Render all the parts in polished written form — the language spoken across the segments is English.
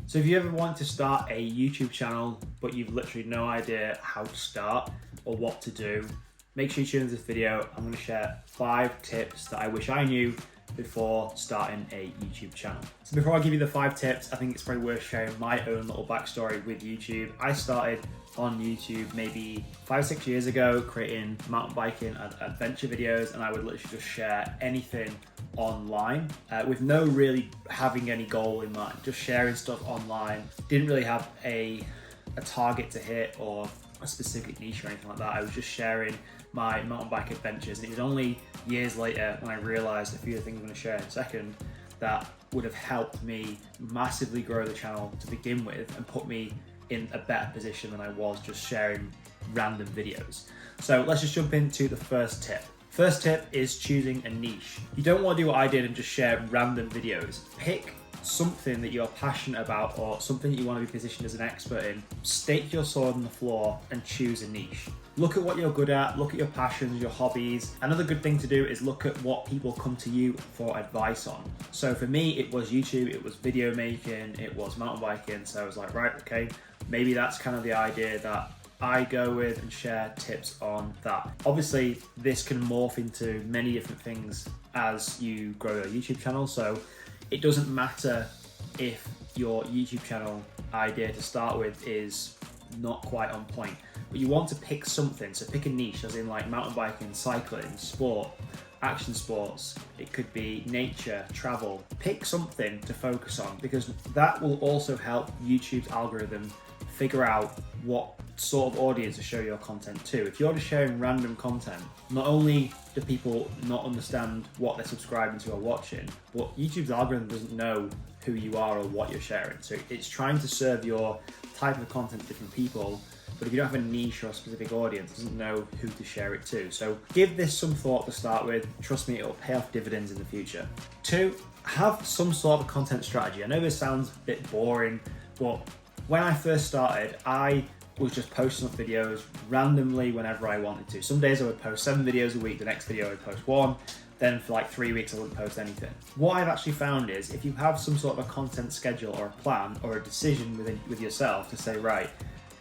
So if you ever want to start a YouTube channel, but you've literally no idea how to start or what to do, make sure you tune into this video. I'm going to share 5 tips that I wish I knew before starting a YouTube channel. So before I give you the 5 tips, I think it's probably worth sharing my own little backstory with YouTube. I started on YouTube maybe 5 or 6 years ago, creating mountain biking and adventure videos, and I would literally just share anything online with no really having any goal in mind, just sharing stuff online. Didn't really have a target to hit or a specific niche or anything like that. I was just sharing my mountain bike adventures, and it was only years later when I realized a few of the things I'm going to share in a second that would have helped me massively grow the channel to begin with and put me in a better position than I was just sharing random videos. So let's just jump into the first tip. First tip is choosing a niche. You don't want to do what I did and just share random videos. Pick something that you're passionate about or something that you want to be positioned as an expert in. Stake your sword on the floor and choose a niche. Look at what you're good at, look at your passions, your hobbies. Another good thing to do is look at what people come to you for advice on. So for me, it was YouTube, it was video making, it was mountain biking. So I was like, right, okay, maybe that's kind of the idea that I go with and share tips on that. Obviously, this can morph into many different things as you grow your YouTube channel. So it doesn't matter if your YouTube channel idea to start with is not quite on point, but you want to pick something. So pick a niche, as in like mountain biking, cycling, sport, action sports. It could be nature, travel. Pick something to focus on, because that will also help YouTube's algorithm figure out what sort of audience to show your content to. If you're just sharing random content, not only do people not understand what they're subscribing to or watching, but YouTube's algorithm doesn't know who you are or what you're sharing. So it's trying to serve your type of content to different people, but if you don't have a niche or a specific audience, it doesn't know who to share it to. So give this some thought to start with. Trust me, it'll pay off dividends in the future. 2, have some sort of content strategy. I know this sounds a bit boring, but when I first started, I was just posting up videos randomly whenever I wanted to. Some days I would post 7 videos a week, the next video I would post 1, then for like 3 weeks I wouldn't post anything. What I've actually found is if you have some sort of a content schedule or a plan or a decision with yourself to say, right,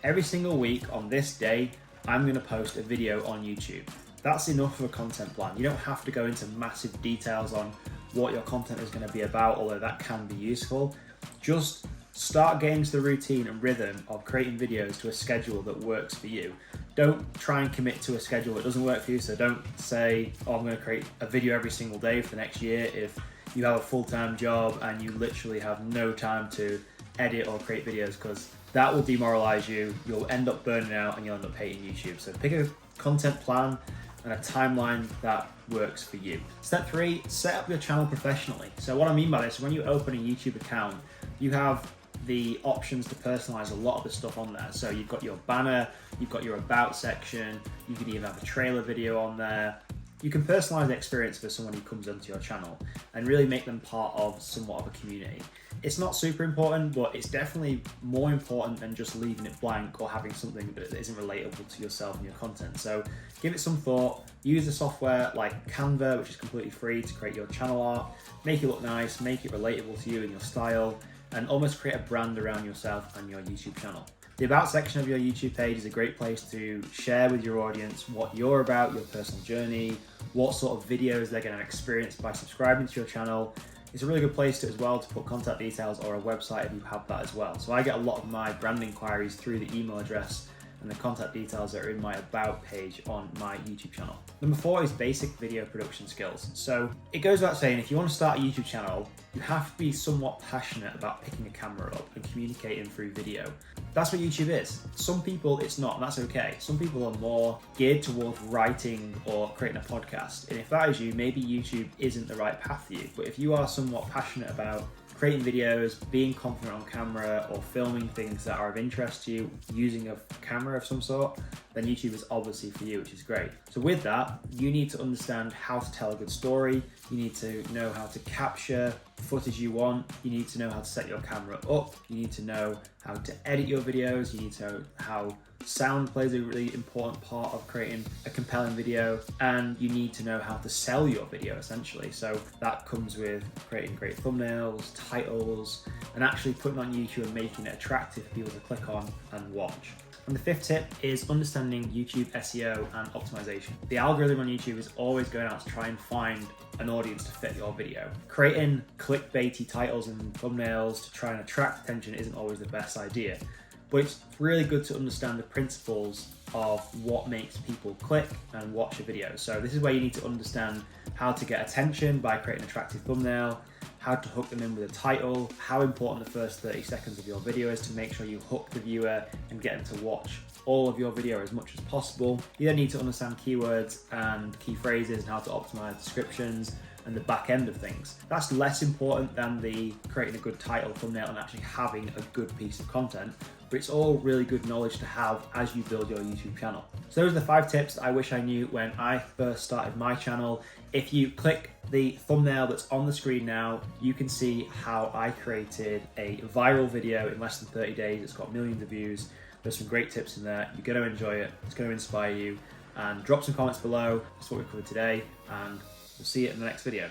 every single week on this day, I'm gonna post a video on YouTube. That's enough of a content plan. You don't have to go into massive details on what your content is gonna be about, although that can be useful. Just start getting to the routine and rhythm of creating videos to a schedule that works for you. Don't try and commit to a schedule that doesn't work for you. So don't say, oh, I'm going to create a video every single day for the next year if you have a full-time job and you literally have no time to edit or create videos, because that will demoralize you. You'll end up burning out and you'll end up hating YouTube. So pick a content plan and a timeline that works for you. Step 3, set up your channel professionally. So what I mean by this, when you open a YouTube account, you have the options to personalize a lot of the stuff on there. So you've got your banner, you've got your about section, you can even have a trailer video on there. You can personalize the experience for someone who comes onto your channel and really make them part of somewhat of a community. It's not super important, but it's definitely more important than just leaving it blank or having something that isn't relatable to yourself and your content. So give it some thought. Use a software like Canva, which is completely free, to create your channel art, make it look nice, make it relatable to you and your style, and almost create a brand around yourself and your YouTube channel. The About section of your YouTube page is a great place to share with your audience what you're about, your personal journey, what sort of videos they're going to experience by subscribing to your channel. It's a really good place to, as well, to put contact details or a website if you have that as well. So I get a lot of my brand inquiries through the email address and the contact details that are in my About page on my YouTube channel. Number 4 is basic video production skills. So it goes without saying, if you want to start a YouTube channel, you have to be somewhat passionate about picking a camera up and communicating through video. That's what YouTube is. Some people it's not, and that's okay. Some people are more geared towards writing or creating a podcast. And if that is you, maybe YouTube isn't the right path for you. But if you are somewhat passionate about creating videos, being confident on camera, or filming things that are of interest to you using a camera of some sort, then YouTube is obviously for you, which is great. So with that, you need to understand how to tell a good story. You need to know how to capture footage you want. You need to know how to set your camera up. You need to know how to edit your videos. You need to know how sound plays a really important part of creating a compelling video, and you need to know how to sell your video essentially. So that comes with creating great thumbnails, titles, and actually putting on YouTube and making it attractive for people to click on and watch. And the fifth tip is understanding YouTube SEO and optimization. The algorithm on YouTube is always going out to try and find an audience to fit your video. Creating clickbaity titles and thumbnails to try and attract attention isn't always the best idea, but it's really good to understand the principles of what makes people click and watch a video. So this is where you need to understand how to get attention by creating an attractive thumbnail, how to hook them in with a title, how important the first 30 seconds of your video is to make sure you hook the viewer and get them to watch all of your video as much as possible. You then need to understand keywords and key phrases and how to optimize descriptions and the back end of things. That's less important than the creating a good title, thumbnail, and actually having a good piece of content, but it's all really good knowledge to have as you build your YouTube channel. So those are the 5 tips that I wish I knew when I first started my channel. If you click the thumbnail that's on the screen now, you can see how I created a viral video in less than 30 days. It's got millions of views. There's some great tips in there. You're going to enjoy it. It's going to inspire you. And drop some comments below. That's what we covered today. And we'll see you in the next video.